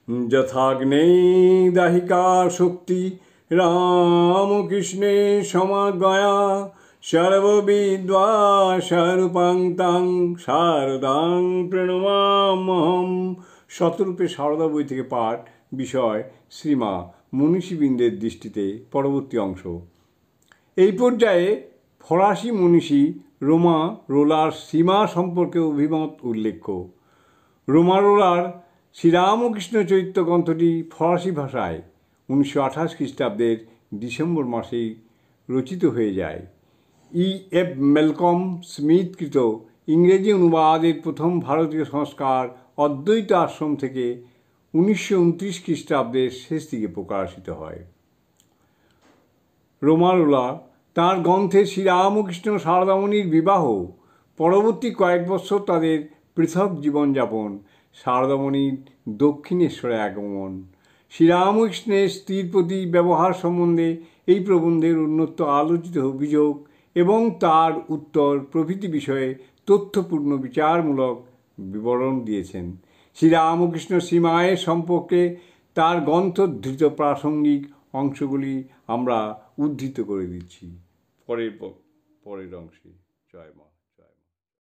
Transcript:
যথাগ্নেই দাহিকা শক্তি রামকৃষ্ণে সমাগয়া সর্ববিদ্যা স্বরূপাং তাং শারদাং প্রণমাম্যহম। শতরূপে সারদা বই থেকে পাঠ। বিষয় শ্রীমা মনীষীবৃন্দের দৃষ্টিতে। পরবর্তী অংশ। এই পর্যায়ে ফরাসি মনীষী রোমা রোলার সীমা সম্পর্কে অভিমত উল্লেখ্য। রোমা রোলার শ্রীরামকৃষ্ণ চরিত্র গ্রন্থটি ফরাসি ভাষায় 1928 খ্রিস্টাব্দের ডিসেম্বর মাসেই রচিত হয়ে যায়। E.F. ম্যালকম স্মিথকৃত ইংরেজি অনুবাদের প্রথম ভারতীয় সংস্কার অদ্বৈত আশ্রম থেকে 1929 খ্রিস্টাব্দের শেষ দিকে প্রকাশিত হয়। রোমা রোলা তাঁর গ্রন্থে শ্রীরামকৃষ্ণ সারদামণির বিবাহ, পরবর্তী কয়েক বৎসর তাদের পৃথক জীবনযাপন, সারদামণির দক্ষিণেশ্বরে আগমন, শ্রীরামকৃষ্ণের স্ত্রীর প্রতি ব্যবহার সম্বন্ধে এই প্রবন্ধের উন্নত আলোচিত অভিযোগ এবং তার উত্তর প্রভৃতি বিষয়ে তথ্যপূর্ণ বিচারমূলক বিবরণ দিয়েছেন। শ্রীরামকৃষ্ণ শ্রীমায়ের সম্পর্কে তার গ্রন্থোদ্ধৃত প্রাসঙ্গিক অংশগুলি আমরা উদ্ধৃত করে দিচ্ছি পরের অংশে। জয় মা।